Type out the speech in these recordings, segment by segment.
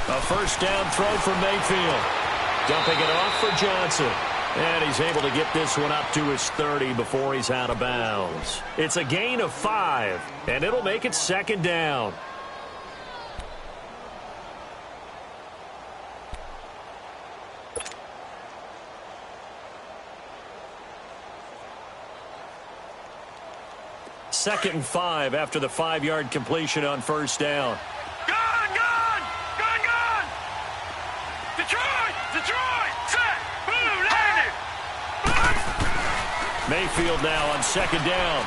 A first down throw from Mayfield. Dumping it off for Johnson. And he's able to get this one up to his 30 before he's out of bounds. It's a gain of 5, and it'll make it second down. Second and 5 after the 5-yard completion on first down. Gone! Detroit! Set! Boom! Landed! Mayfield now on second down.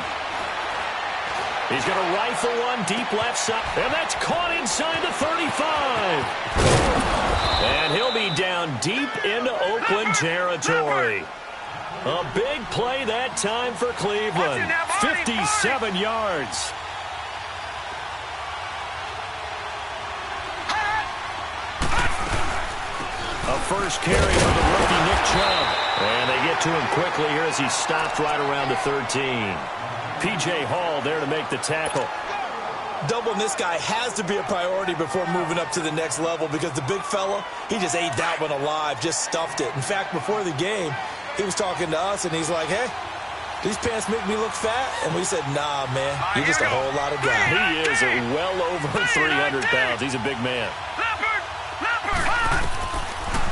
He's going to rifle one deep left side, and that's caught inside the 35. And he'll be down deep into Oakland territory. A big play that time for Cleveland. 57 yards. A first carry for the rookie Nick Chubb. And they get to him quickly here as he stopped right around the 13. P.J. Hall there to make the tackle. Doubling this guy has to be a priority before moving up to the next level because the big fella, he just ate that one alive, just stuffed it. In fact, before the game, he was talking to us, and he's like, hey, these pants make me look fat. And we said, nah, man, you're just a whole lot of guy. He is well over 300 pounds. He's a big man.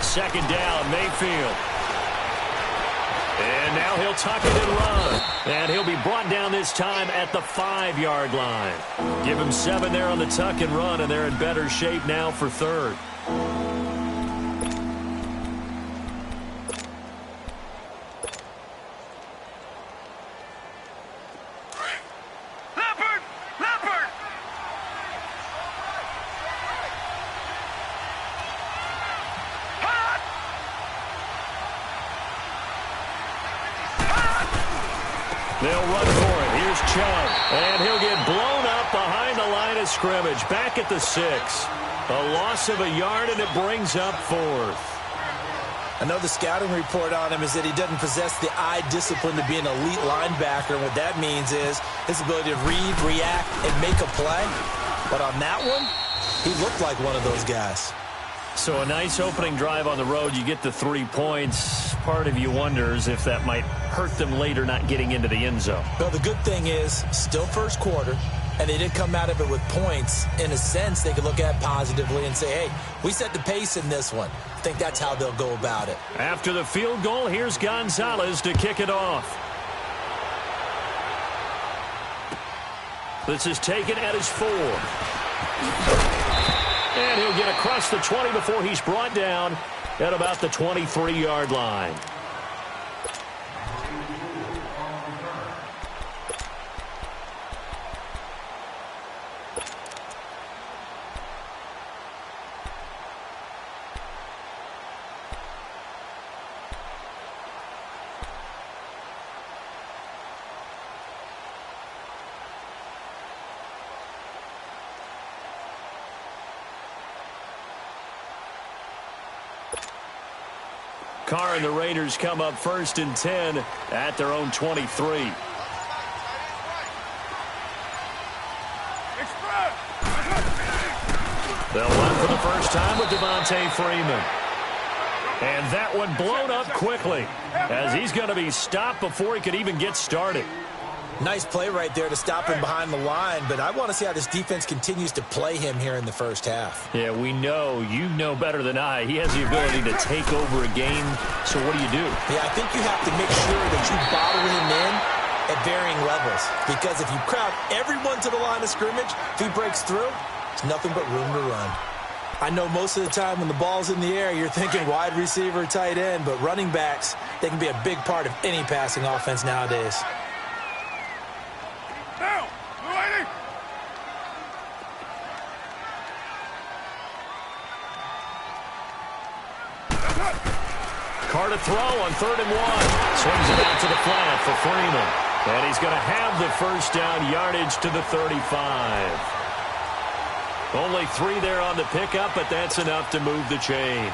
Second down, Mayfield. And now he'll tuck it and run. And he'll be brought down this time at the 5-yard line. Give him 7 there on the tuck and run, and they're in better shape now for third. They'll run for it. Here's Chubb. And he'll get blown up behind the line of scrimmage. Back at the 6. A loss of a yard, and it brings up 4th. I know the scouting report on him is that he doesn't possess the eye discipline to be an elite linebacker. And what that means is his ability to read, react, and make a play. But on that one, he looked like one of those guys. So a nice opening drive on the road. You get the 3 points. Part of you wonders if that might hurt them later not getting into the end zone. Well, the good thing is still first quarter, and they did come out of it with points. In a sense, they could look at it positively and say, hey, we set the pace in this one. I think that's how they'll go about it. After the field goal, here's Gonzalez to kick it off. This is taken at his 4. And he'll get across the 20 before he's brought down at about the 23-yard line. Carr and the Raiders come up 1st and 10 at their own 23. They'll run for the first time with Devontae Freeman. And that one blown up quickly as he's going to be stopped before he could even get started. Nice play right there to stop him behind the line, but I want to see how this defense continues to play him here in the first half. Yeah, we know. You know better than I. He has the ability to take over a game, so what do you do? Yeah, I think you have to make sure that you bottle him in at varying levels, because if you crowd everyone to the line of scrimmage, if he breaks through, there's nothing but room to run. I know most of the time when the ball's in the air, you're thinking wide receiver, tight end, but running backs, they can be a big part of any passing offense nowadays. Carr to throw on 3rd and 1. Swings it out to the flat for Freeman. And he's going to have the first down, yardage to the 35. Only 3 there on the pickup, but that's enough to move the chains.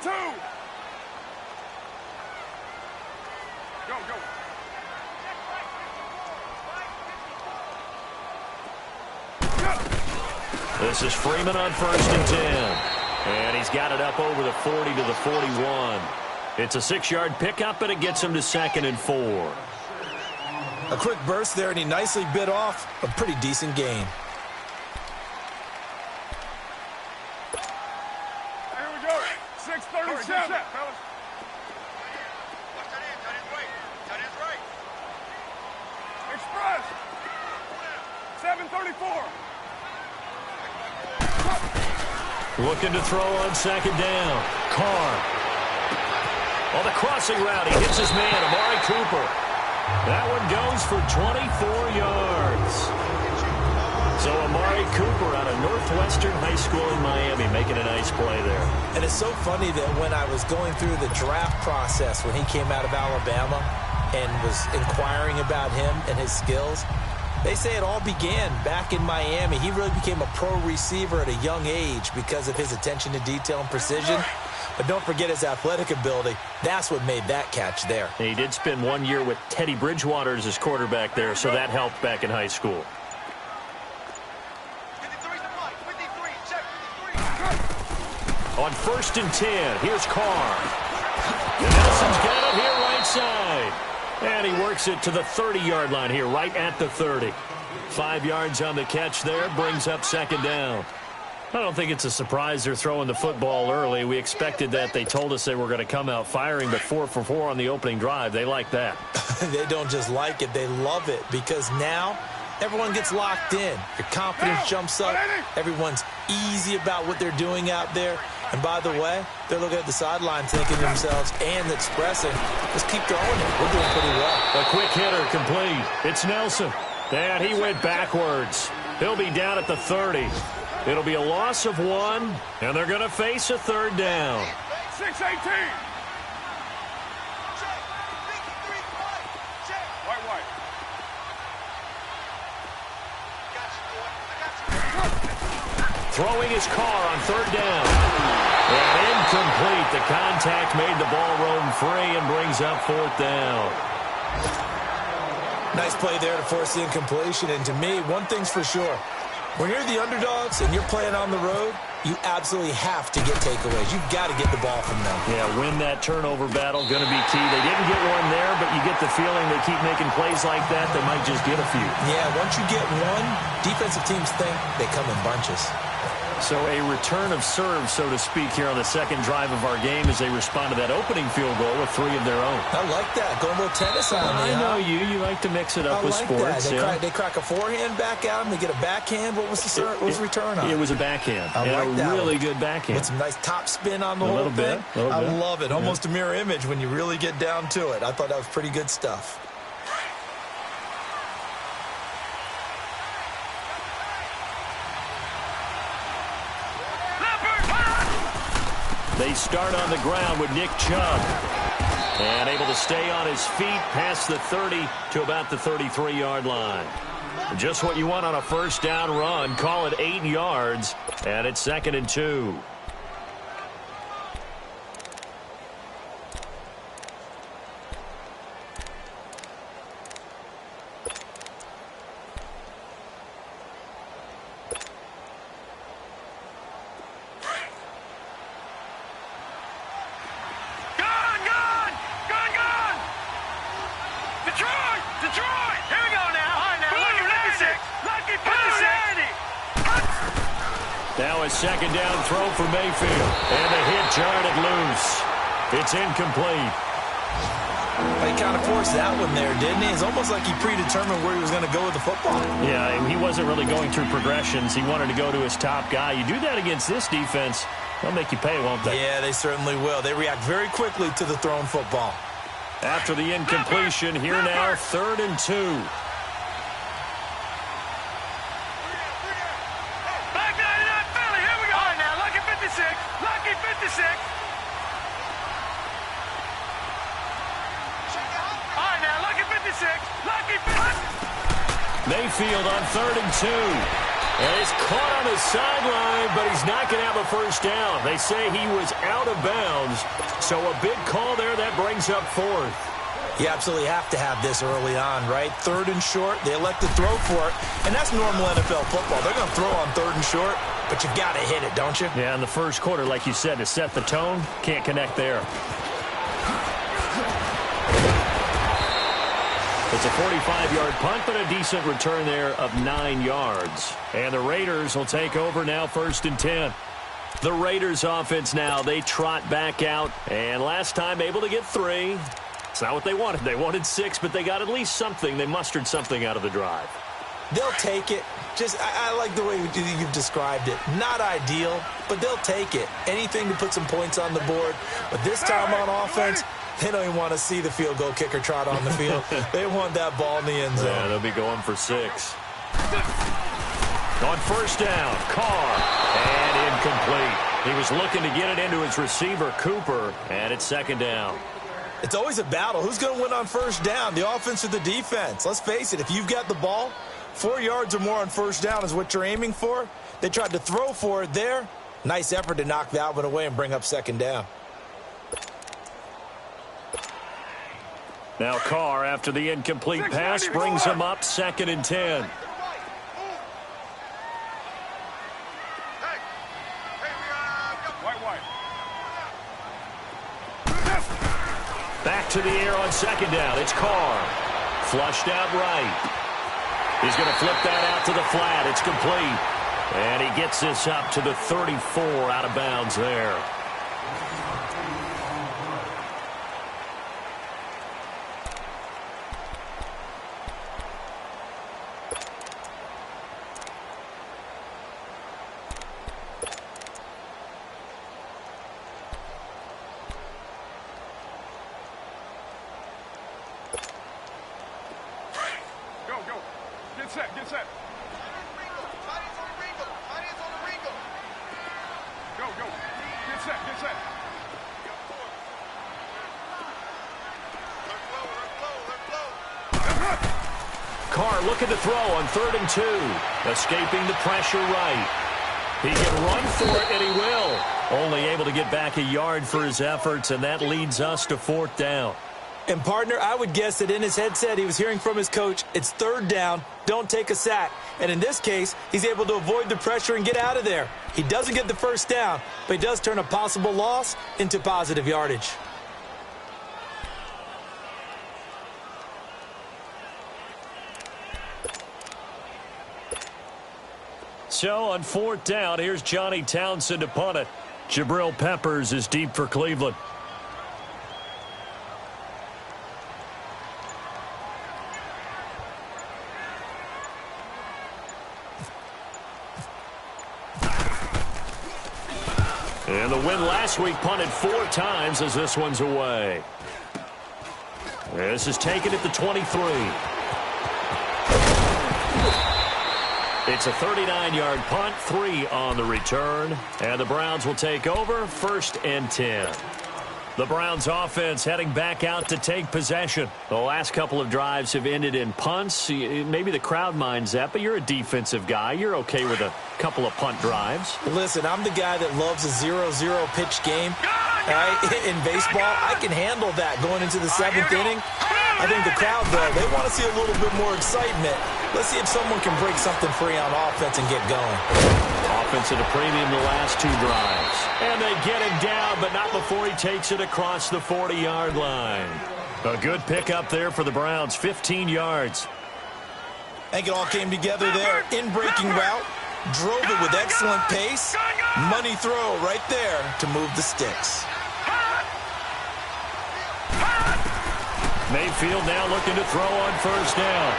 2. Go, go. This is Freeman on 1st and 10. And he's got it up over the 40 to the 41. It's a 6-yard pickup, and it gets him to 2nd and 4. A quick burst there, and he nicely bit off a pretty decent gain. Here we go. 6:37. Watch Tight end's right. Tight end's right. Express. 7:34. Looking to throw on 2nd down. Carr. On the crossing route, he hits his man, Amari Cooper. That one goes for 24 yards. So Amari Cooper out of Northwestern High School in Miami making a nice play there. And it's so funny that when I was going through the draft process when he came out of Alabama and was inquiring about him and his skills, they say it all began back in Miami. He really became a pro receiver at a young age because of his attention to detail and precision. But don't forget his athletic ability. That's what made that catch there. He did spend 1 year with Teddy Bridgewater as his quarterback there, so that helped back in high school. 53's the play. 53. Check 53. On 1st and 10, here's Carr. And Nelson's got it here right side. And he works it to the 30-yard line here, right at the 30. 5 yards on the catch there, brings up 2nd down. I don't think it's a surprise they're throwing the football early. We expected that. They told us they were going to come out firing, but 4 for 4 on the opening drive. They like that. They don't just like it, they love it, because now everyone gets locked in. Your confidence jumps up. Everyone's easy about what they're doing out there. And by the way, they're looking at the sideline thinking to themselves and expressing, let's keep throwing it. We're doing pretty well. A quick hitter complete. It's Nelson. And he went backwards. He'll be down at the 30. It'll be a loss of 1, and they're going to face a 3rd down. 6:18. White. Throwing his car on 3rd down. And incomplete. The contact made the ball roam free and brings up 4th down. Nice play there to force the incompletion. And to me, one thing's for sure. When you're the underdogs and you're playing on the road, you absolutely have to get takeaways. You've got to get the ball from them. Yeah, win that turnover battle, going to be key. They didn't get one there, but you get the feeling they keep making plays like that, they might just get a few. Yeah, once you get one, defensive teams think they come in bunches. So a return of serve, so to speak, here on the 2nd drive of our game as they respond to that opening field goal with 3 of their own. I like that. Going a little tennis on me. I know you. You like to mix it up with sports. They crack a forehand back out, and they get a backhand. What was the return on? It was a backhand. I like that. A really good backhand. With some nice top spin on the whole thing. I love it. Almost a mirror image when you really get down to it. I thought that was pretty good stuff. They start on the ground with Nick Chubb. And able to stay on his feet past the 30 to about the 33-yard line. Just what you want on a 1st down run. Call it 8 yards. And it's 2nd and 2. Detroit! Here we go now. All right, now. Lucky 56. Lucky 56. Now a 2nd down throw for Mayfield. And the hit jarred it loose. It's incomplete. He kind of forced that one there, didn't he? It's almost like he predetermined where he was going to go with the football. Yeah, he wasn't really going through progressions. He wanted to go to his top guy. You do that against this defense, they'll make you pay, won't they? Yeah, they certainly will. They react very quickly to the thrown football. After the incompletion, here now, 3rd and 2. Back 99 Philly. Here we go. All right, now. Lucky 56. Lucky 56. All right, now. Lucky 56. Lucky 56. Mayfield on 3rd and 2. And he's caught on the sideline, but he's not going to have a first down. They say he was out of bounds, so a big call there. That brings up fourth. You absolutely have to have this early on, right? 3rd and short, they elect to throw for it, and that's normal NFL football. They're going to throw on 3rd and short, but you've got to hit it, don't you? Yeah, in the first quarter, like you said, to set the tone, can't connect there. It's a 45-yard punt, but a decent return there of 9 yards. And the Raiders will take over now, 1st and 10. The Raiders offense now, they trot back out, and last time able to get 3. It's not what they wanted. They wanted 6, but they got at least something. They mustered something out of the drive. They'll take it. I like the way you've described it. Not ideal, but they'll take it. Anything to put some points on the board. But this time on offense, they don't even want to see the field goal kicker trot on the field. They want that ball in the end zone. Yeah, they'll be going for 6. On 1st down, Carr, and incomplete. He was looking to get it into his receiver, Cooper, and it's 2nd down. It's always a battle. Who's going to win on 1st down, the offense or the defense? Let's face it, if you've got the ball, 4 yards or more on 1st down is what you're aiming for. They tried to throw for it there. Nice effort to knock that one away and bring up 2nd down. Now Carr, after the incomplete pass, brings him up 2nd and 10. Back to the air on 2nd down. It's Carr. Flushed out right. He's going to flip that out to the flat. It's complete. And he gets this up to the 34 out of bounds there. Get set. Go. Get set. Carr looking to throw on 3rd and 2. Escaping the pressure right. He can run for it, and he will. Only able to get back a yard for his efforts, and that leads us to 4th down. And, partner, I would guess that in his headset he was hearing from his coach, it's 3rd down, don't take a sack. And in this case, he's able to avoid the pressure and get out of there. He doesn't get the 1st down, but he does turn a possible loss into positive yardage. So on 4th down, here's Johnny Townsend to punt it. Jabril Peppers is deep for Cleveland. And the win last week punted 4 times as this one's away. This is taken at the 23. It's a 39-yard punt, 3 on the return. And the Browns will take over, 1st and 10. The Browns offense heading back out to take possession. The last couple of drives have ended in punts. Maybe the crowd minds that, but you're a defensive guy. You're okay with a couple of punt drives. Listen, I'm the guy that loves a 0-0 pitch game. Right? In baseball, I can handle that going into the 7th inning. I think the crowd, though, they want to see a little bit more excitement. Let's see if someone can break something free on offense and get going. Offense at a premium the last 2 drives. And they get him down, but not before he takes it across the 40-yard line. A good pickup there for the Browns, 15 yards. I think it all came together there. In-breaking route, drove it with excellent pace. Money throw right there to move the sticks. Mayfield now looking to throw on 1st down.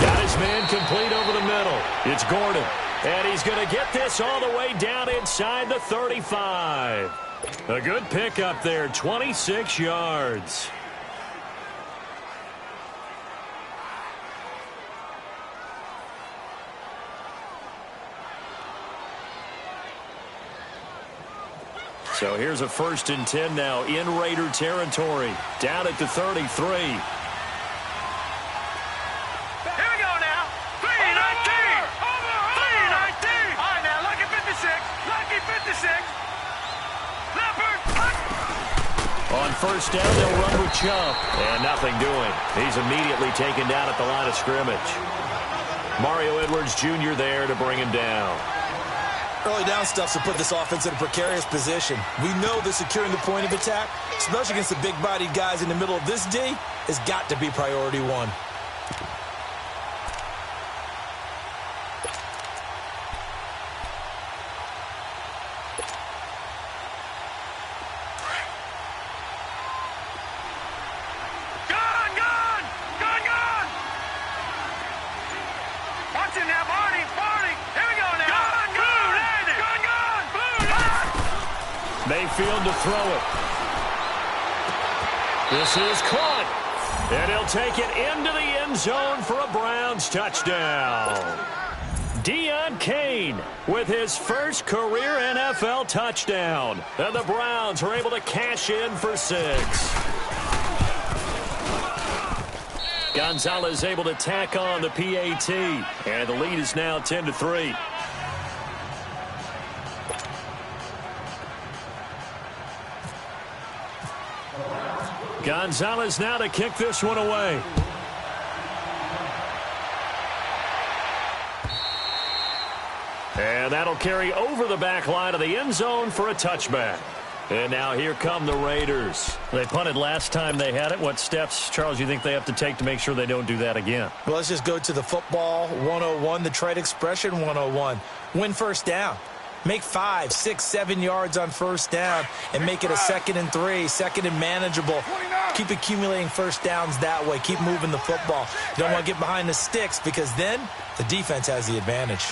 Got his man complete over the middle. It's Gordon. And he's going to get this all the way down inside the 35. A good pickup there, 26 yards. So here's a 1st and 10 now in Raider territory. Down at the 33. Here we go now. 3-19. first down, they'll run with Chubb. And nothing doing. He's immediately taken down at the line of scrimmage. Mario Edwards Jr. there to bring him down. Early down stuff to put this offense in a precarious position. We know that securing the point of attack, especially against the big-bodied guys in the middle of this D, has got to be priority one. Mayfield to throw it. This is caught. And he'll take it into the end zone for a Browns touchdown. Deon Cain with his first career NFL touchdown. And the Browns are able to cash in for 6. Gonzalez able to tack on the PAT. And the lead is now 10-3. Gonzalez now to kick this one away. And that'll carry over the back line of the end zone for a touchback. And now here come the Raiders. They punted last time they had it. What steps, Charles, you think they have to take to make sure they don't do that again? Well, let's just go to the football 101, the trade expression 101. Win first down. Make 5, 6, 7 yards on first down and make it a 2nd and 3, 2nd and manageable. Keep accumulating first downs that way. Keep moving the football. You don't want to get behind the sticks because then the defense has the advantage.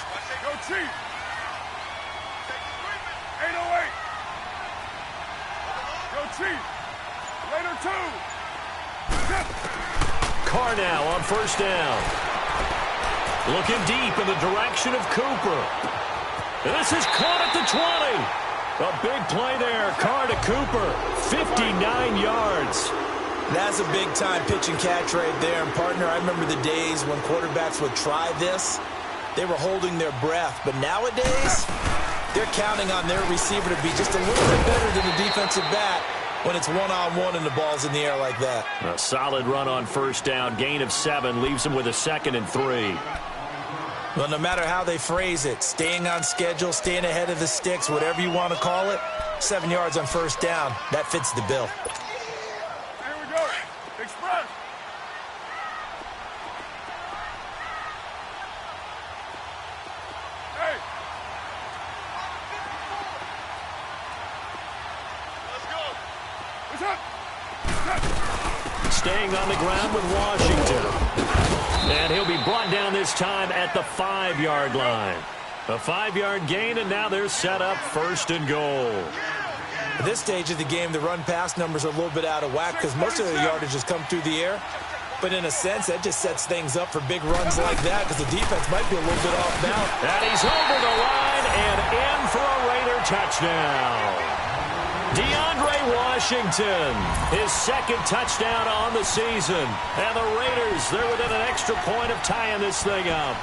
Go Chief. 808. Go Chief. Later 2. Carr now on first down. Looking deep in the direction of Cooper. This is caught at the 20. A big play there. Carr to Cooper. 59 yards. That's a big-time pitch and catch right there. And, partner, I remember the days when quarterbacks would try this. They were holding their breath. But nowadays, they're counting on their receiver to be just a little bit better than the defensive back when it's one-on-one and the ball's in the air like that. A solid run on first down. Gain of 7 leaves him with a 2nd and 3. Well, no matter how they phrase it, staying on schedule, staying ahead of the sticks, whatever you want to call it, 7 yards on first down, that fits the bill. Here we go. Express. Hey. Let's go. What's up? Staying on the ground with Washington. And he'll be brought down this time at the 5-yard line. A 5-yard gain, and now they're set up 1st and goal. At this stage of the game, the run-pass numbers are a little bit out of whack because most of the yardage has come through the air. But in a sense, that just sets things up for big runs like that because the defense might be a little bit off balance. And he's over the line and in for a Raider touchdown. DeAndre Washington, his 2nd touchdown on the season. And the Raiders, they're within an extra point of tying this thing up.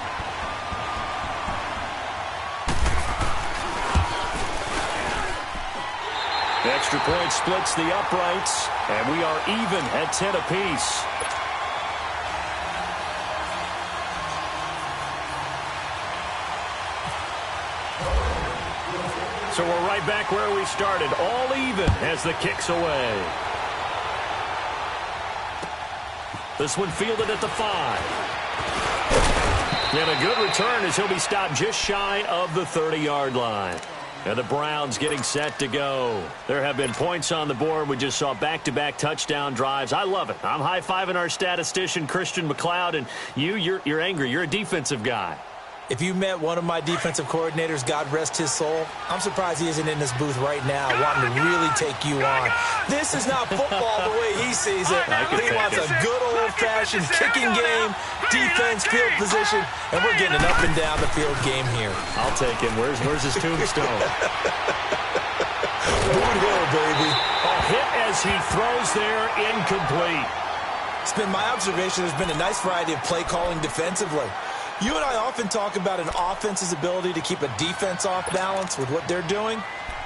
The extra point splits the uprights, and we are even at 10 apiece. So we're right back where we started, all even as the kick's away. This one fielded at the 5. And a good return as he'll be stopped just shy of the 30-yard line. And the Browns getting set to go. There have been points on the board. We just saw back-to-back touchdown drives. I love it. I'm high-fiving our statistician, Christian McLeod, and you're angry. You're a defensive guy. If you met one of my defensive coordinators, God rest his soul, I'm surprised he isn't in this booth right now wanting to really take you on. This is not football the way he sees it. He wants a good old-fashioned kicking game, defense, field position, and we're getting an up and down the field game here. I'll take him. Where's his tombstone? Boot Hill, baby. A hit as he throws there, incomplete. It's been my observation there's been a nice variety of play calling defensively. You and I often talk about an offense's ability to keep a defense off balance with what they're doing.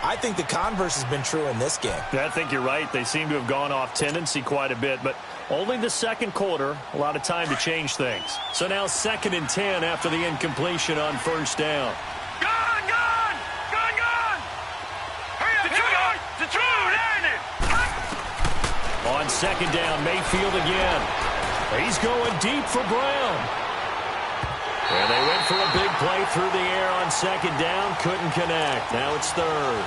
I think the converse has been true in this game. I think you're right. They seem to have gone off tendency quite a bit, but only the second quarter, a lot of time to change things. So now 2nd and 10 after the incompletion on first down. Gone! Hurry up! Detroit! On 2nd down, Mayfield again. He's going deep for Brown. And they went for a big play through the air on 2nd down. Couldn't connect. Now it's 3rd.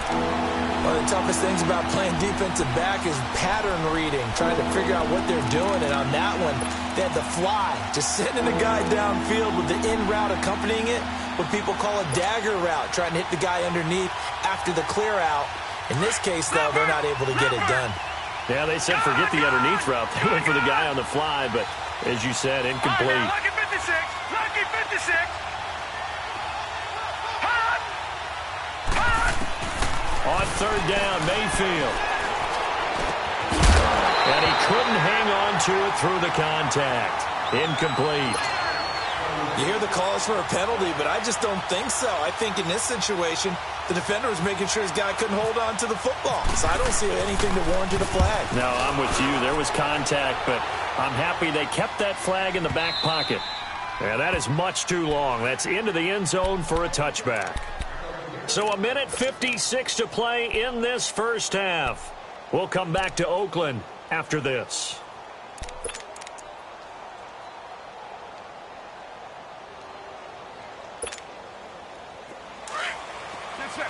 One of the toughest things about playing defensive back is pattern reading, trying to figure out what they're doing. And on that one, they had the fly, just sending a guy downfield with the in route accompanying it, what people call a dagger route, trying to hit the guy underneath after the clear out. In this case, though, they're not able to get it done. Yeah, they said forget the underneath route. They went for the guy on the fly, but as you said, incomplete. Lucky 56! Lucky 56! Hot! On 3rd down, Mayfield. And he couldn't hang on to it through the contact. Incomplete. You hear the calls for a penalty, but I just don't think so. I think in this situation, the defender was making sure his guy couldn't hold on to the football. So I don't see anything to warrant a flag. No, I'm with you. There was contact, but I'm happy they kept that flag in the back pocket. Yeah, that is much too long. That's into the end zone for a touchback. So 1:56 to play in this first half. We'll come back to Oakland after this. Get set.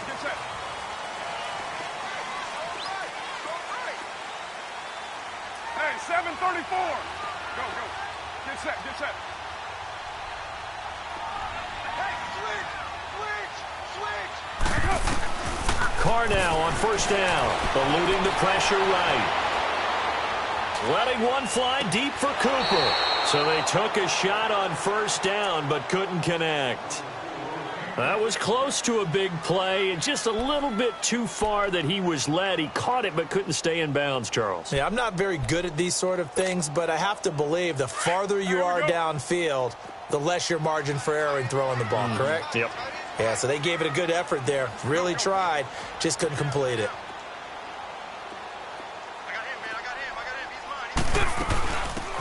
Hey, 7:34. Go. Get set. Hey, switch! Carr now on first down, eluding the pressure right. Letting one fly deep for Cooper. So they took a shot on first down, but couldn't connect. That was close to a big play, and just a little bit too far that he was led. He caught it, but couldn't stay in bounds, Charles. Yeah, I'm not very good at these sort of things, but I have to believe the farther you are downfield, the less your margin for error in throwing the ball, correct? Yep. Yeah, so they gave it a good effort there. Really tried, just couldn't complete it.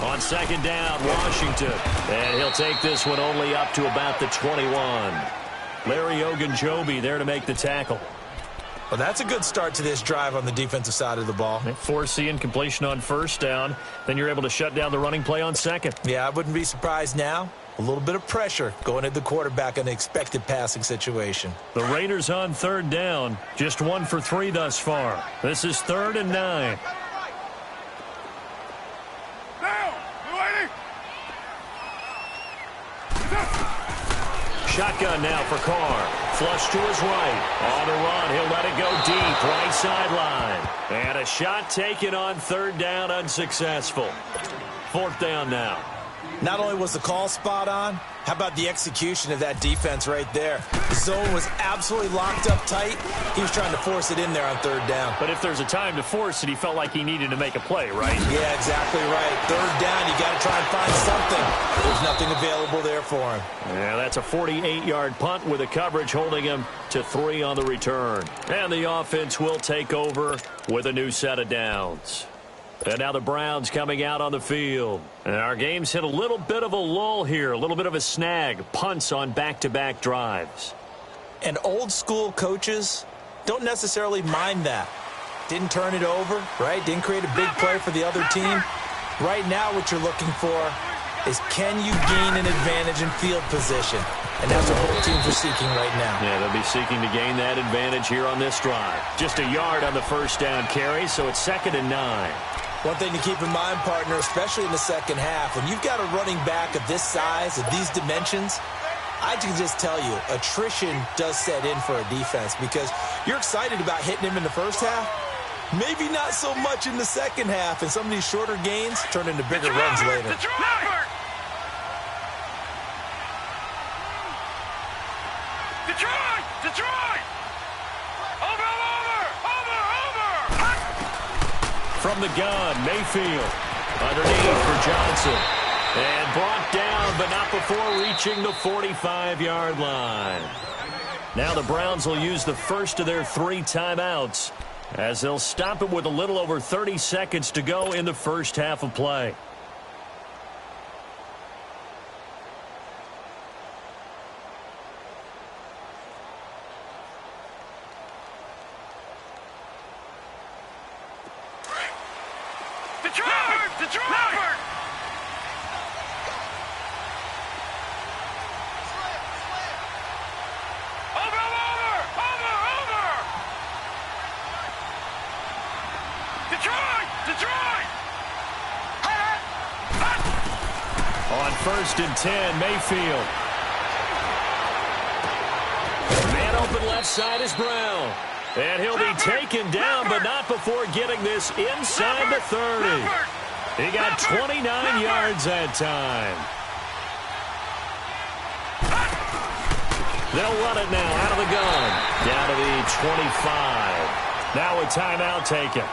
On 2nd down, Washington. And he'll take this one only up to about the 21. Larry Ogunjobi there to make the tackle. Well, that's a good start to this drive on the defensive side of the ball. They force the incompletion on first down. Then you're able to shut down the running play on 2nd. Yeah, I wouldn't be surprised now. A little bit of pressure going at the quarterback in an expected passing situation. The Raiders on 3rd down. Just 1 for 3 thus far. This is 3rd and 9. Down! Lady! Shotgun now for Carr. Flush to his right. On the run, he'll let it go deep. Right sideline. And a shot taken on 3rd down, unsuccessful. 4th down now. Not only was the call spot on, how about the execution of that defense right there? The zone was absolutely locked up tight. He was trying to force it in there on 3rd down. But if there's a time to force it, he felt like he needed to make a play, right? Yeah, exactly right. 3rd down, you got to try and find something. There's nothing available there for him. Yeah, that's a 48-yard punt with a coverage holding him to 3 on the return. And the offense will take over with a new set of downs. And now the Browns coming out on the field. And our game's hit a little bit of a lull here, a little bit of a snag. Punts on back-to-back drives. And old school coaches don't necessarily mind that. Didn't turn it over, right? Didn't create a big play for the other team. Right now what you're looking for is can you gain an advantage in field position? And that's what both teams are seeking right now. Yeah, they'll be seeking to gain that advantage here on this drive. Just a yard on the first down carry, so it's 2nd and 9. One thing to keep in mind, partner, especially in the second half, when you've got a running back of this size, of these dimensions, I can just tell you, attrition does set in for a defense because you're excited about hitting him in the first half. Maybe not so much in the second half, and some of these shorter gains turn into bigger runs later. Detroit! From the gun, Mayfield. Underneath for Johnson. And brought down, but not before reaching the 45-yard line. Now the Browns will use the first of their 3 timeouts as they'll stop it with a little over 30 seconds to go in the first half of play. On 1st and 10, Mayfield. Man open left side is Brown. And he'll be taken down, but not before getting this inside the 30. He got 29 yards that time. They'll run it now out of the gun. Down to the 25. Now a timeout taken.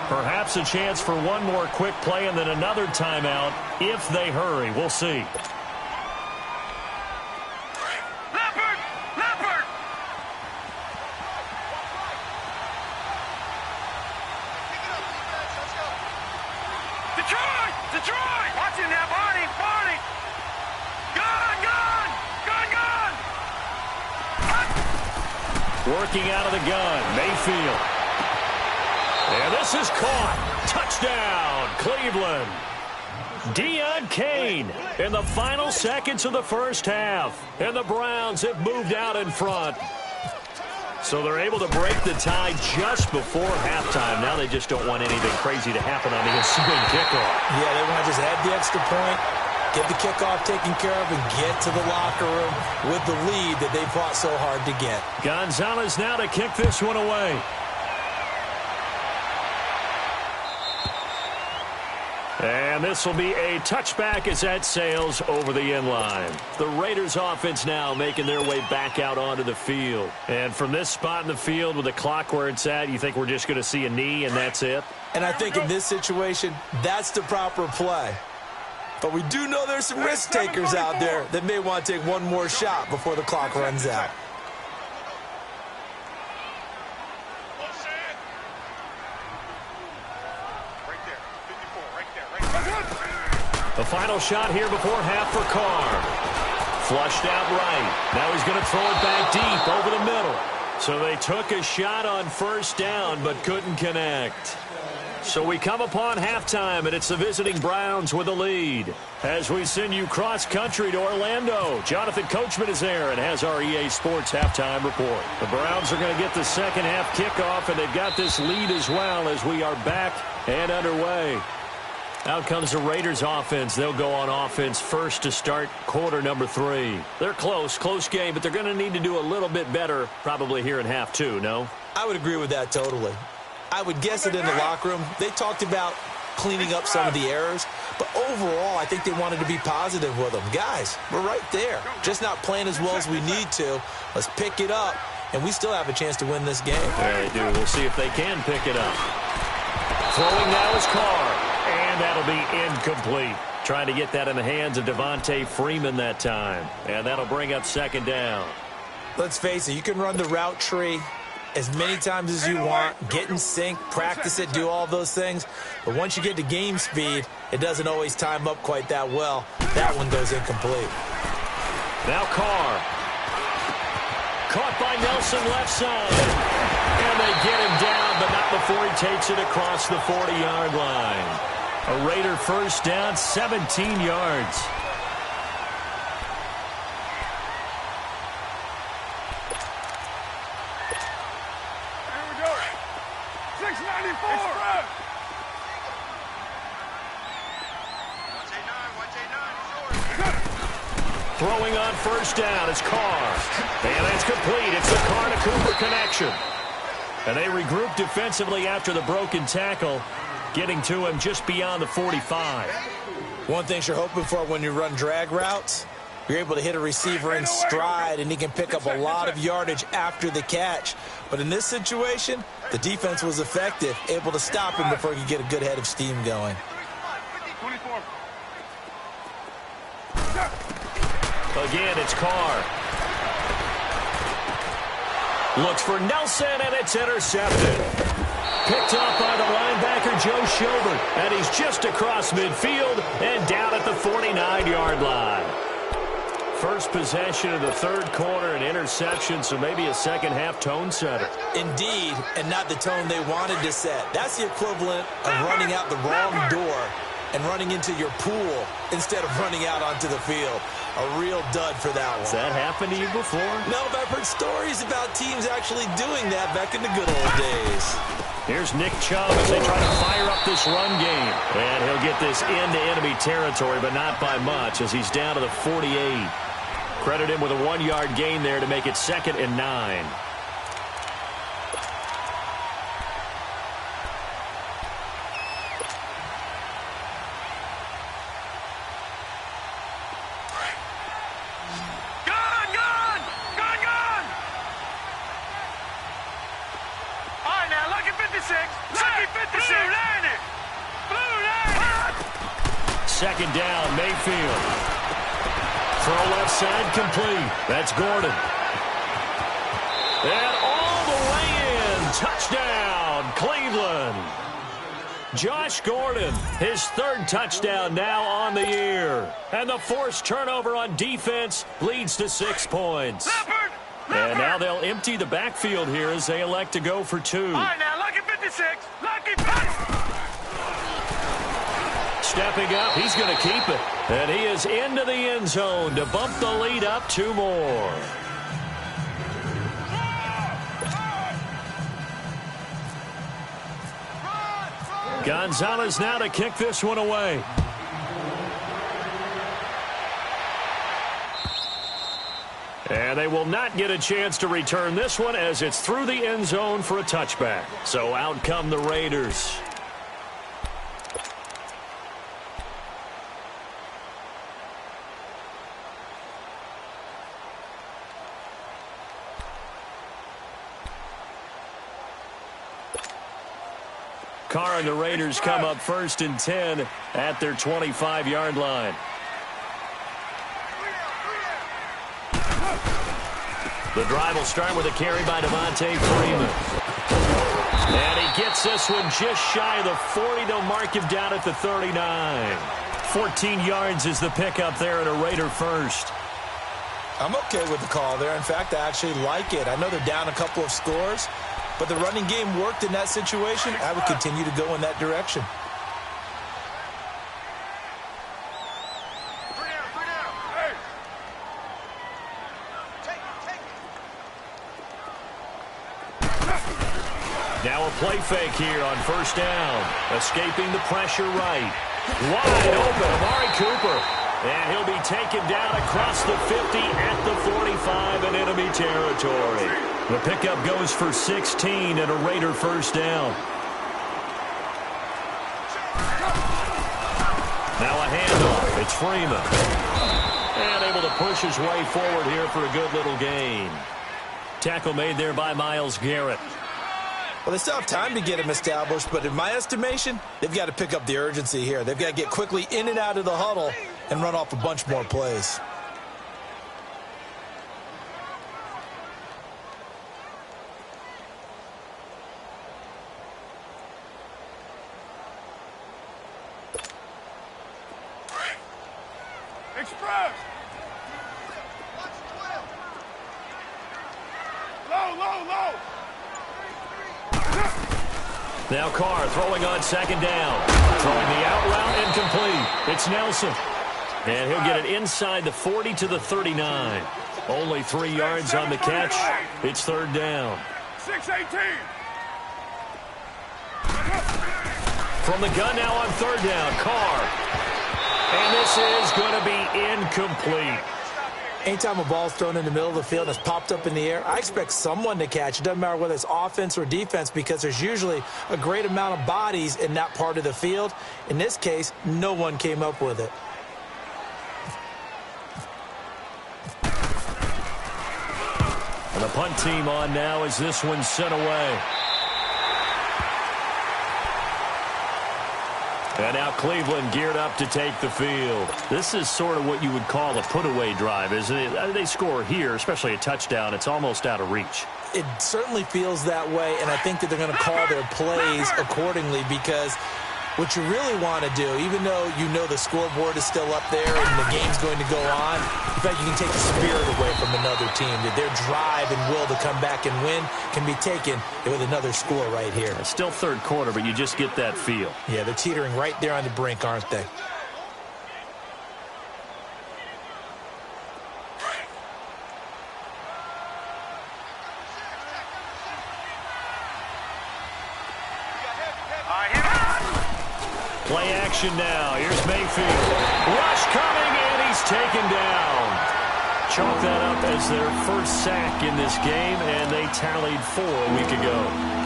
Perhaps a chance for one more quick play and then another timeout if they hurry. We'll see. Detroit! Watch him now, Barney! Gun! Working out of the gun, Mayfield. And this is caught. Touchdown, Cleveland. Deion Kane in the final seconds of the first half. And the Browns have moved out in front. So they're able to break the tie just before halftime. Now they just don't want anything crazy to happen on the ensuing kickoff. Yeah, they want to just add the extra point, get the kickoff taken care of, and get to the locker room with the lead that they fought so hard to get. Gonzalez now to kick this one away. And this will be a touchback as that sails over the end line. The Raiders offense now making their way back out onto the field. And from this spot in the field with the clock where it's at, you think we're just going to see a knee and that's it? And I think in this situation, that's the proper play. But we do know there's some risk takers out there that may want to take one more shot before the clock runs out. The final shot here before half for Carr. Flushed out right. Now he's going to throw it back deep over the middle. So they took a shot on first down but couldn't connect. So we come upon halftime, and it's the visiting Browns with the lead. As we send you cross-country to Orlando, Jonathan Coachman is there and has our EA Sports halftime report. The Browns are going to get the second half kickoff, and they've got this lead as well as we are back and underway. Out comes the Raiders offense. They'll go on offense first to start quarter number 3. They're close game, but they're going to need to do a little bit better probably here in half 2, no? I would agree with that totally. I would guess it in the locker room. They talked about cleaning up some of the errors, but overall I think they wanted to be positive with them. Guys, we're right there. Just not playing as well as we need to. Let's pick it up, and we still have a chance to win this game. Yeah, they do. We'll see if they can pick it up. Throwing now is Carr. And that'll be incomplete. Trying to get that in the hands of Devontae Freeman that time. And that'll bring up second down. Let's face it, you can run the route tree as many times as you want, get in sync, practice it, do all those things. But once you get to game speed, it doesn't always time up quite that well. That one goes incomplete. Now Carr. Caught by Nelson left side. And they get him down, but not before he takes it across the 40-yard line. A Raider first down, 17 yards. Here we go. 694. Throwing on first down is Carr. And it's complete. It's the Carr to Cooper connection. And they regroup defensively after the broken tackle, getting to him just beyond the 45. One thing you're hoping for when you run drag routes, you're able to hit a receiver in stride, and he can pick up a lot of yardage after the catch. But in this situation, the defense was effective, able to stop him before he could get a good head of steam going. 24. Again, it's Carr. Looks for Nelson, and it's intercepted. Picked off by the linebacker, Joe Schobert. And he's just across midfield and down at the 49-yard line. First possession of the third quarter, an interception, so maybe a second-half tone setter. Indeed, and not the tone they wanted to set. That's the equivalent of running out the wrong door and running into your pool instead of running out onto the field. A real dud for that one. Has that happened to you before? No, but I've heard stories about teams actually doing that back in the good old days. Here's Nick Chubb as they try to fire up this run game. And he'll get this into enemy territory, but not by much as he's down to the 48. Credit him with a 1-yard gain there to make it 2nd and 9. Second down, Mayfield. Throw left side complete. That's Gordon. And all the way in. Touchdown, Cleveland. Josh Gordon, his 3rd touchdown now on the year. And the forced turnover on defense leads to 6 points. And now they'll empty the backfield here as they elect to go for 2. All right, now, lucky 56. Lucky 56. Stepping up, he's going to keep it. And he is into the end zone to bump the lead up 2 more. Gonzalez now to kick this one away. And they will not get a chance to return this one as it's through the end zone for a touchback. So out come the Raiders. Carr and the Raiders come up 1st and 10 at their 25-yard line. The drive will start with a carry by Devontae Freeman. And he gets this one just shy of the 40. They'll mark him down at the 39. 14 yards is the pickup there at a Raider first. I'm okay with the call there. In fact, I actually like it. I know they're down a couple of scores, but the running game worked in that situation. I would continue to go in that direction. Now a play fake here on 1st down. Escaping the pressure right. Wide open, Amari Cooper. And he'll be taken down across the 50 at the 45 in enemy territory. The pickup goes for 16 and a Raider 1st down. Now a handoff. It's Freeman. And able to push his way forward here for a good little gain. Tackle made there by Myles Garrett. Well, they still have time to get him established, but in my estimation, they've got to pick up the urgency here. They've got to get quickly in and out of the huddle and run off a bunch more plays. Express. Low. Now Carr throwing on 2nd down. Throwing the out route incomplete. It's Nelson. And he'll get it inside the 40 to the 39. Only 3 yards on the catch. It's 3rd down. 6-18. From the gun now on 3rd down. Carr. And this is going to be incomplete. Anytime a ball's thrown in the middle of the field and it's popped up in the air, I expect someone to catch it. Doesn't matter whether it's offense or defense because there's usually a great amount of bodies in that part of the field. In this case, no one came up with it. And the punt team on now as this one's sent away. And now Cleveland geared up to take the field. This is sort of what you would call a put-away drive, isn't it? They score here, especially a touchdown. It's almost out of reach. It certainly feels that way, and I think that they're going to call their plays accordingly, because what you really want to do, even though you know the scoreboard is still up there and the game's going to go on, in fact, you can take the spirit away from another team. That their drive and will to come back and win can be taken with another score right here. It's still third quarter, but you just get that feel. Yeah, they're teetering right there on the brink, aren't they? Play action now. Here's Mayfield. Rush coming, and he's taken down. Chalk that up as their first sack in this game, and they tallied 4 a week ago.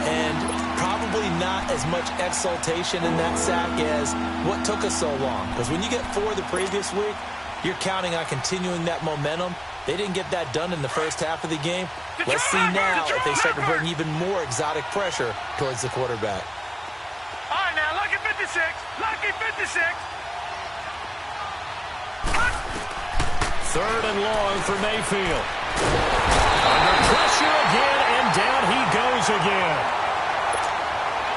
And probably not as much exultation in that sack as what took us so long. Because when you get 4 the previous week, you're counting on continuing that momentum. They didn't get that done in the first half of the game. Let's see now if they start to bring even more exotic pressure towards the quarterback. All right, now, lucky 56. Lucky 56. Third and long for Mayfield. Under pressure again, and down he goes again.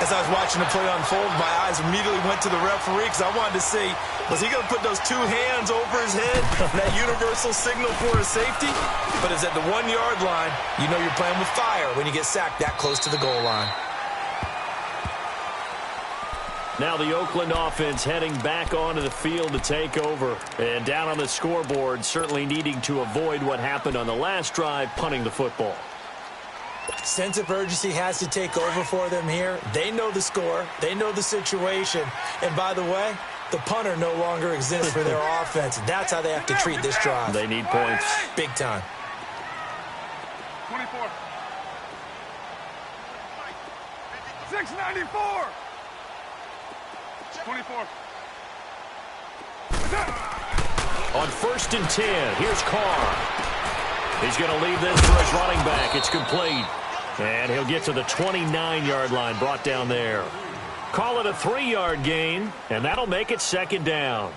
As I was watching the play unfold, my eyes immediately went to the referee because I wanted to see, was he going to put those 2 hands over his head, that universal signal for a safety? But it's at the 1-yard line. You know you're playing with fire when you get sacked that close to the goal line. Now the Oakland offense heading back onto the field to take over. And down on the scoreboard, certainly needing to avoid what happened on the last drive, punting the football. Sense of urgency has to take over for them here. They know the score. They know the situation. And by the way, the punter no longer exists for their offense. That's how they have to treat this drive. They need points. Big time. 24. 694. 24. On 1st and 10, here's Carr. He's going to leave this for his running back. It's complete. And he'll get to the 29-yard line, brought down there. Call it a 3-yard gain, and that'll make it 2nd down.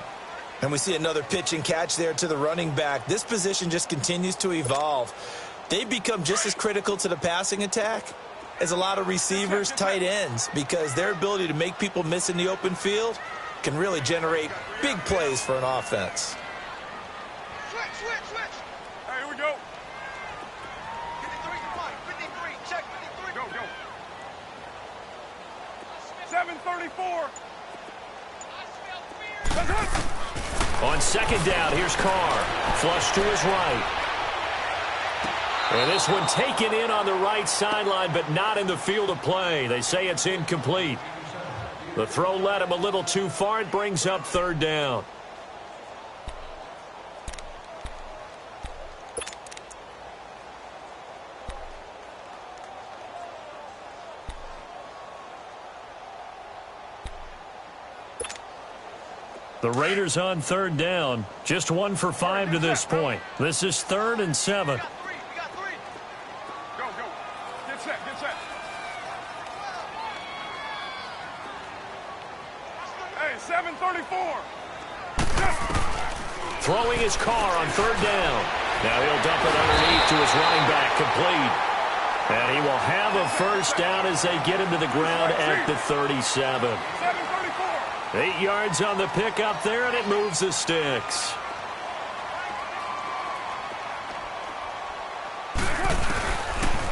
And we see another pitch and catch there to the running back. This position just continues to evolve. They've become just as critical to the passing attack as a lot of receivers, tight ends, because their ability to make people miss in the open field can really generate big plays for an offense. Switch. Hey, here we go. 53, come on. 53, check 53. Go. 734. On 2nd down, here's Carr. Flush to his right. And this one taken in on the right sideline, but not in the field of play. They say it's incomplete. The throw led him a little too far. It brings up 3rd down. The Raiders on 3rd down. Just 1 for 5 to this point. This is 3rd and 7. Get set. Hey, 734. Throwing his Carr on 3rd down. Now he'll dump it underneath to his running back, complete. And he will have a 1st down as they get him to the ground at the 37. 734. 8 yards on the pickup there, and it moves the sticks.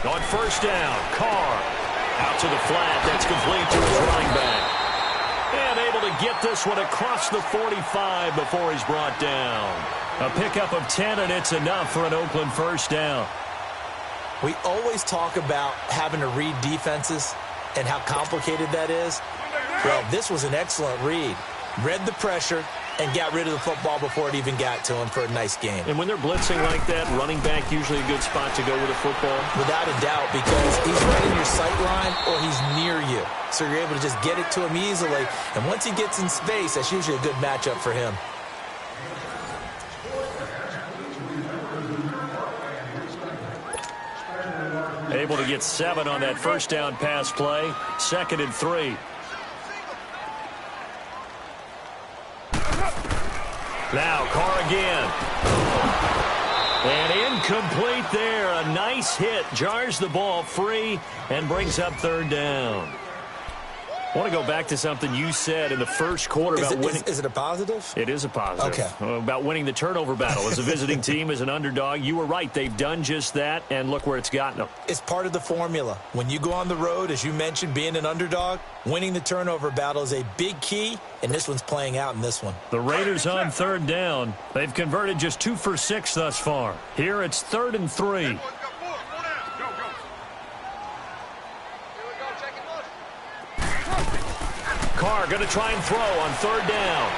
On 1st down, Carr out to the flat. That's complete to his running back. And able to get this one across the 45 before he's brought down. A pickup of 10, and it's enough for an Oakland 1st down. We always talk about having to read defenses and how complicated that is. Well, this was an excellent read. Read the pressure and got rid of the football before it even got to him for a nice game. And when they're blitzing like that, running back usually a good spot to go with a football? Without a doubt, because he's right in your sight line or he's near you. So you're able to just get it to him easily. And once he gets in space, that's usually a good matchup for him. Able to get 7 on that 1st down pass play. 2nd and 3. Now Carr again. And incomplete there. A nice hit. Jars the ball free and brings up third down. I want to go back to something you said in the first quarter about winning. Is it a positive? It is a positive. Okay. About winning the turnover battle as a visiting team, as an underdog. You were right. They've done just that, and look where it's gotten them. It's part of the formula. When you go on the road, as you mentioned, being an underdog, winning the turnover battle is a big key, and this one's playing out in this one. The Raiders on third down. They've converted just 2 for 6 thus far. Here it's 3rd and 3. Carr going to try and throw on third down.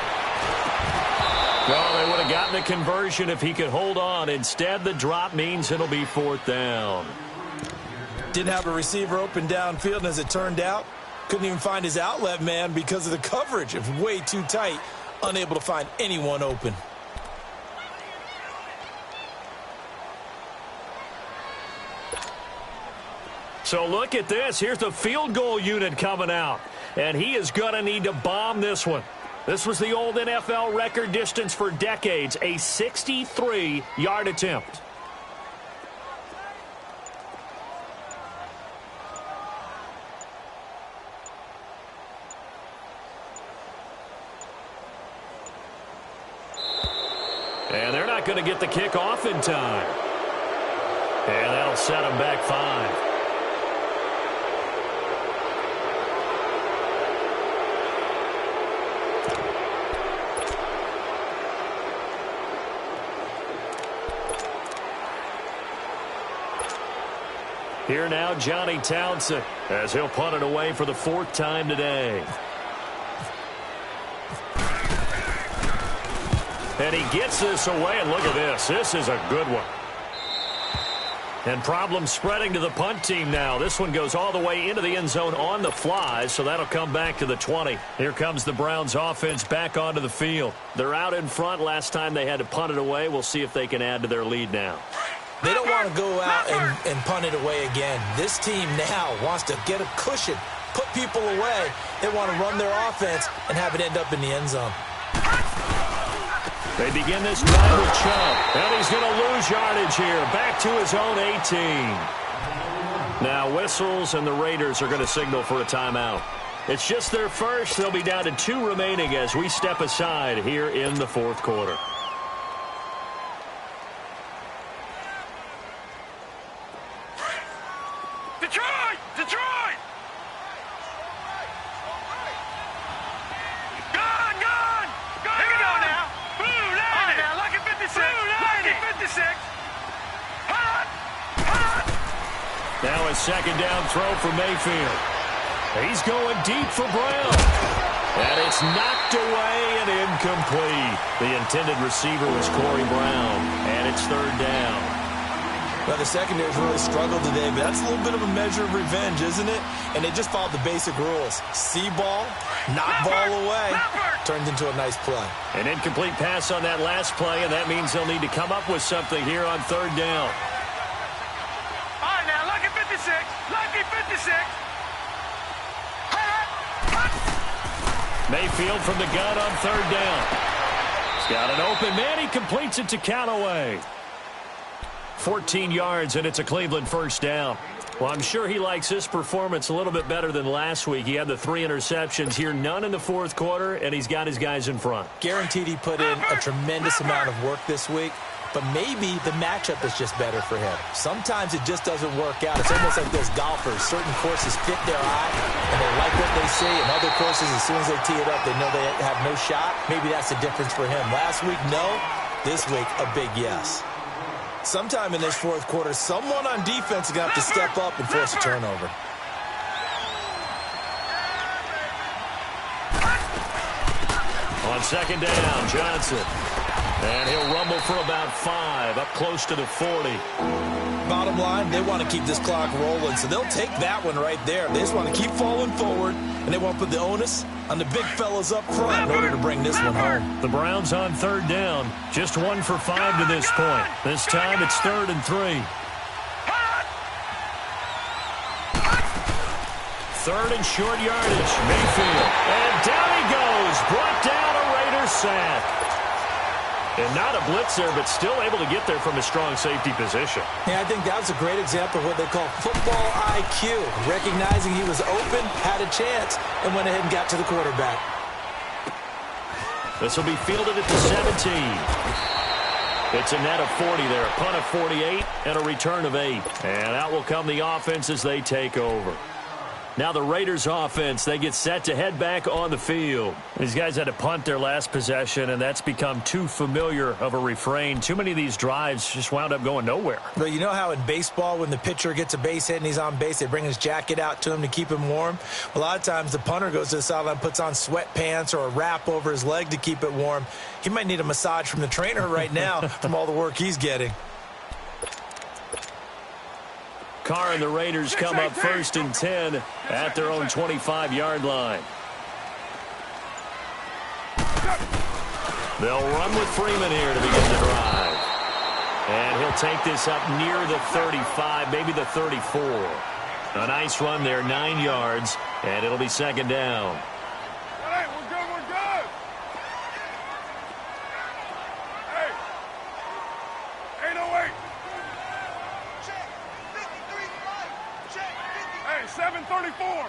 Well, they would have gotten the conversion if he could hold on. Instead, the drop means it'll be 4th down. Didn't have a receiver open downfield, and as it turned out, couldn't even find his outlet man because of the coverage. It was way too tight, unable to find anyone open. So look at this. Here's the field goal unit coming out. And he is going to need to bomb this one. This was the old NFL record distance for decades, a 63-yard attempt. And they're not going to get the kick off in time. And that'll set them back 5. Here now, Johnny Townsend, as he'll punt it away for the 4th time today. And he gets this away, and look at this. This is a good one. And problems spreading to the punt team now. This one goes all the way into the end zone on the fly, so that'll come back to the 20. Here comes the Browns offense back onto the field. They're out in front. Last time they had to punt it away. We'll see if they can add to their lead now. They don't want to go out and punt it away again. This team now wants to get a cushion, put people away. They want to run their offense and have it end up in the end zone. They begin this drive with Chubb, and he's going to lose yardage here, back to his own 18. Now whistles, and the Raiders are going to signal for a timeout. It's just their first. They'll be down to 2 remaining as we step aside here in the 4th quarter. Now a 2nd down throw for Mayfield. He's going deep for Brown. And it's knocked away and incomplete. The intended receiver was Corey Brown. And it's 3rd down. Well, the secondary's really struggled today, but that's a little bit of a measure of revenge, isn't it? And they just followed the basic rules. See ball, knock ball away. Turned into a nice play. An incomplete pass on that last play, and that means they'll need to come up with something here on 3rd down. Lucky 56. Mayfield from the gun on 3rd down. He's got an open man. He completes it to Callaway. 14 yards, and it's a Cleveland 1st down. Well, I'm sure he likes his performance a little bit better than last week. He had the 3 interceptions here, none in the 4th quarter, and he's got his guys in front. Guaranteed he put in a tremendous amount of work this week. But maybe the matchup is just better for him. Sometimes it just doesn't work out. It's almost like those golfers. Certain courses fit their eye, and they like what they see. And other courses, as soon as they tee it up, they know they have no shot. Maybe that's the difference for him. Last week, no. This week, a big yes. Sometime in this 4th quarter, someone on defense is going to have to step up and force a turnover. On 2nd down, Johnson. And he'll rumble for about 5, up close to the 40. Bottom line, they want to keep this clock rolling, so they'll take that one right there. They just want to keep falling forward, and they want to put the onus on the big fellas up front in order to bring this one home. The Browns on 3rd down, just 1 for 5 to this point. This time it's 3rd and 3. 3rd and short yardage, Mayfield. And down he goes, brought down, a Raiders sack. And not a blitzer, but still able to get there from a strong safety position. Yeah, I think that was a great example of what they call football IQ. Recognizing he was open, had a chance, and went ahead and got to the quarterback. This will be fielded at the 17. It's a net of 40 there, a punt of 48, and a return of 8. And out will come the offense as they take over. Now the Raiders offense, they get set to head back on the field. These guys had to punt their last possession, and that's become too familiar of a refrain. Too many of these drives just wound up going nowhere. Well, you know how in baseball when the pitcher gets a base hit and he's on base, they bring his jacket out to him to keep him warm? A lot of times the punter goes to the sideline, puts on sweatpants or a wrap over his leg to keep it warm. He might need a massage from the trainer right now from all the work he's getting. Carr and the Raiders come up 1st and 10 at their own 25-yard line. They'll run with Freeman here to begin the drive. And he'll take this up near the 35, maybe the 34. A nice run there, 9 yards, and it'll be 2nd down. All right, we're good, we're good. Hey, 808. Hey, 734.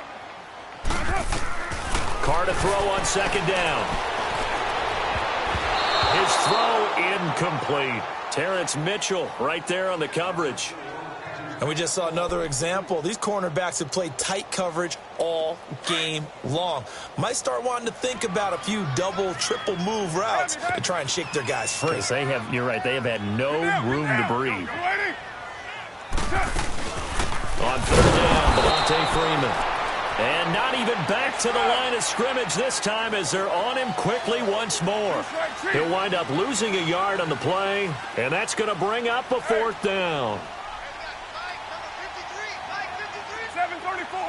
Carr to throw on 2nd down. His throw incomplete. Terrence Mitchell right there on the coverage. And we just saw another example. These cornerbacks have played tight coverage all game long. Might start wanting to think about a few double, triple move routes to try and shake their guys free. They have, you're right, they have had no room to breathe. On 3rd down, Devontae Freeman. And not even back to the line of scrimmage this time as they're on him quickly once more. He'll wind up losing a yard on the play, and that's going to bring up a 4th down. 734.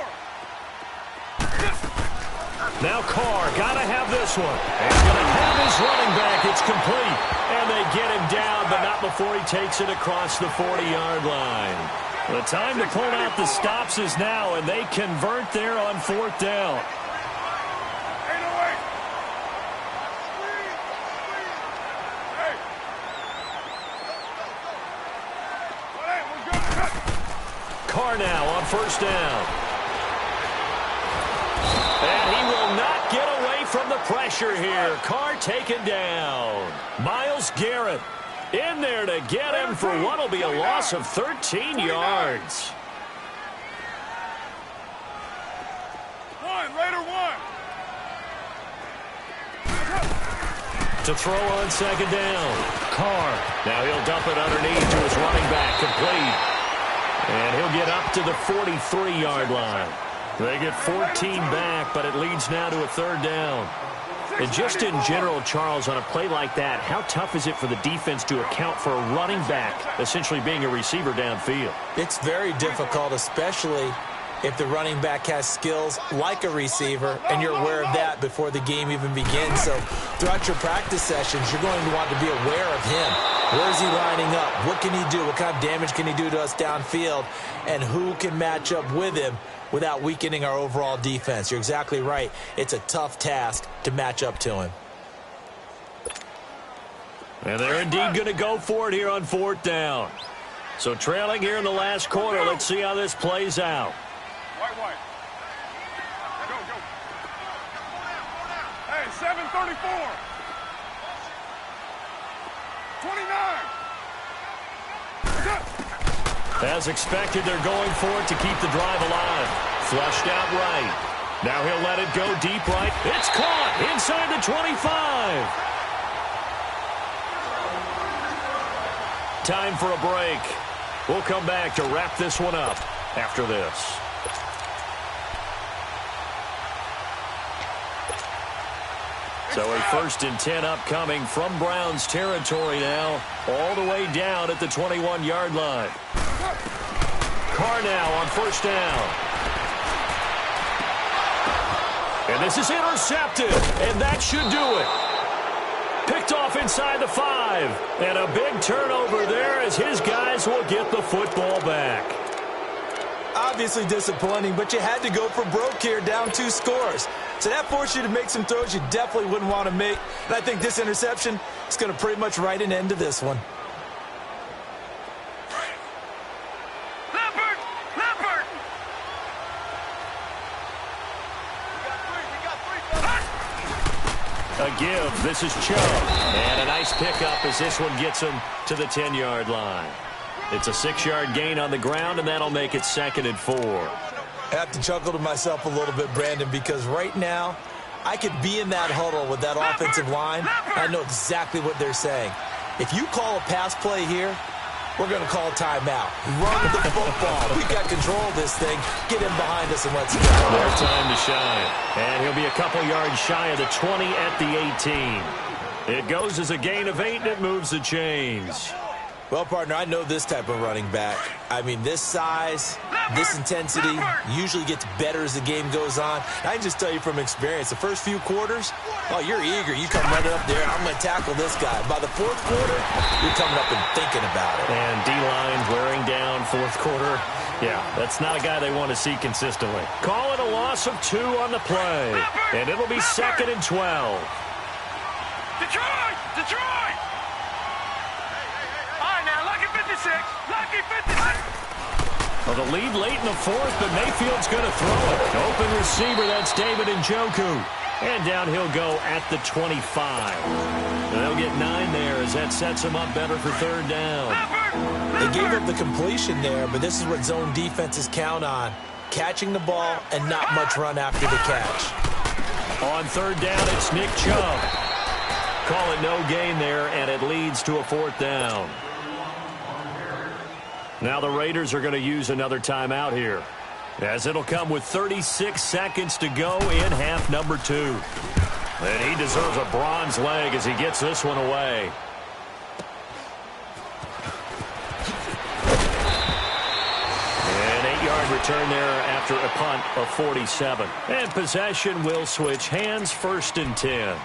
Now Carr, got to have this one. And going to have his running back. It's complete. And they get him down, but not before he takes it across the 40-yard line. The time to pull out the stops is now, and they convert there on 4th down. 808. Hey. All right, we're good. Carr now on 1st down. And he will not get away from the pressure here. Carr taken down. Myles Garrett in there to get him for what will be a loss of 13 yards. Raider 1. To throw on 2nd down. Carr. Now he'll dump it underneath to his running back, complete. And he'll get up to the 43-yard line. They get 14 back, but it leads now to a 3rd down. And just in general, Charles, on a play like that, how tough is it for the defense to account for a running back essentially being a receiver downfield? It's very difficult, especially if the running back has skills like a receiver, and you're aware of that before the game even begins. So throughout your practice sessions, you're going to want to be aware of him. Where is he lining up? What can he do? What kind of damage can he do to us downfield? And who can match up with him without weakening our overall defense? You're exactly right. It's a tough task to match up to him. And they're indeed going to go for it here on 4th down. So trailing here in the last quarter, let's see how this plays out. White. Go. Hey, 734. 29. As expected, they're going for it to keep the drive alive. Flushed out right. Now he'll let it go deep right. It's caught inside the 25. Time for a break. We'll come back to wrap this one up after this. So a 1st and 10 upcoming from Browns territory now, all the way down at the 21-yard line. Carr now on 1st down. And this is intercepted, and that should do it. Picked off inside the 5, and a big turnover there as his guys will get the football back. Obviously disappointing, but you had to go for broke here, down 2 scores. So that forced you to make some throws you definitely wouldn't want to make. And I think this interception is going to pretty much write an end to this one. A give. This is Chubb. And a nice pickup as this one gets him to the 10-yard line. It's a 6-yard gain on the ground, and that'll make it 2nd and 4. I have to chuckle to myself a little bit, Brandon, because right now I could be in that huddle with that offensive line. I know exactly what they're saying. If you call a pass play here, we're going to call a timeout. Run the football. We've got control of this thing. Get him behind us and let's go. Their time to shine. And he'll be a couple yards shy of the 20 at the 18. It goes as a gain of 8, and it moves the chains. Well, partner, I know this type of running back. I mean, this size, this intensity usually gets better as the game goes on. I can just tell you from experience, the first few quarters, oh, you're eager. You come running up there, I'm going to tackle this guy. By the fourth quarter, you're coming up and thinking about it. And D-line wearing down fourth quarter. Yeah, that's not a guy they want to see consistently. Call it a loss of 2 on the play. And it'll be 2nd and 12. Detroit! Detroit! Lucky 56! Well, the lead late in the fourth, but Mayfield's going to throw it. Open receiver, that's David Njoku. And down he'll go at the 25. They'll get 9 there as that sets him up better for 3rd down. They gave up the completion there, but this is what zone defenses count on. Catching the ball and not much run after the catch. On 3rd down, it's Nick Chubb. Call it no gain there, and it leads to a 4th down. Now the Raiders are going to use another timeout here, as it'll come with 36 seconds to go in half number 2. And he deserves a bronze leg as he gets this one away. An 8-yard return there after a punt of 47. And possession will switch hands, 1st and 10.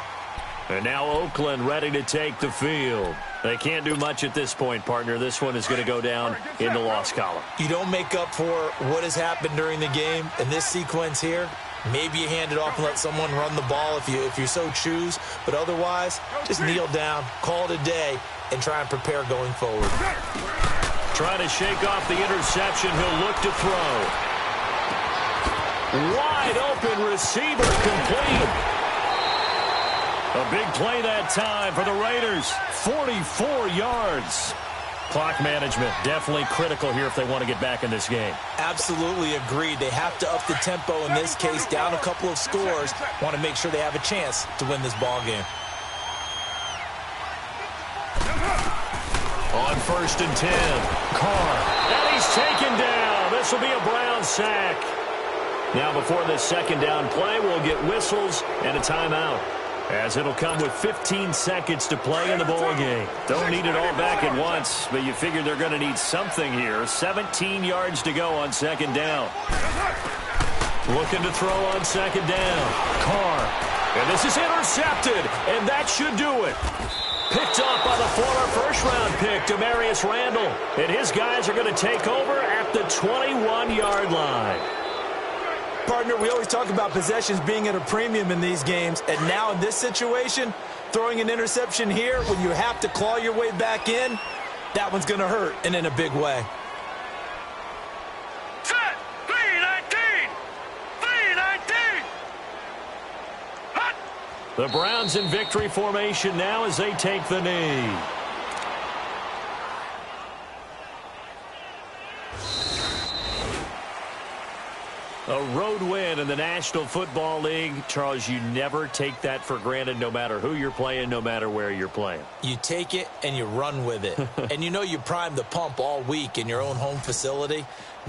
And now Oakland ready to take the field. They can't do much at this point, partner. This one is going to go down in the loss column. You don't make up for what has happened during the game in this sequence here. Maybe you hand it off and let someone run the ball if you so choose. But otherwise, just kneel down, call it a day, and try and prepare going forward. Trying to shake off the interception. He'll look to throw. Wide open receiver, complete. A big play that time for the Raiders. 44 yards. Clock management definitely critical here if they want to get back in this game. Absolutely agreed. They have to up the tempo in this case, down a couple of scores. Want to make sure they have a chance to win this ball game. On 1st and 10, Carr. And he's taken down. This will be a Brown sack. Now before this 2nd down play, we'll get whistles and a timeout, as it'll come with 15 seconds to play in the ball game. Don't need it all back at once, but you figure they're going to need something here. 17 yards to go on 2nd down. Looking to throw on 2nd down. Carr. And this is intercepted, and that should do it. Picked off by the former first-round pick, Demarius Randall. And his guys are going to take over at the 21-yard line. Partner, we always talk about possessions being at a premium in these games, and now in this situation, throwing an interception here when you have to claw your way back in, that one's going to hurt, and in a big way. Set! 3-19! 3-19! Hut! The Browns in victory formation now as they take the knee. A road win in the National Football League. Charles, you never take that for granted, no matter who you're playing, no matter where you're playing. You take it and you run with it. And you know you primed the pump all week in your own home facility.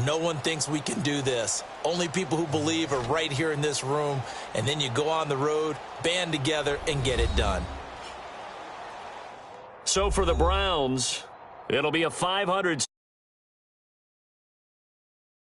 No one thinks we can do this. Only people who believe are right here in this room. And then you go on the road, band together, and get it done. So for the Browns, it'll be a 500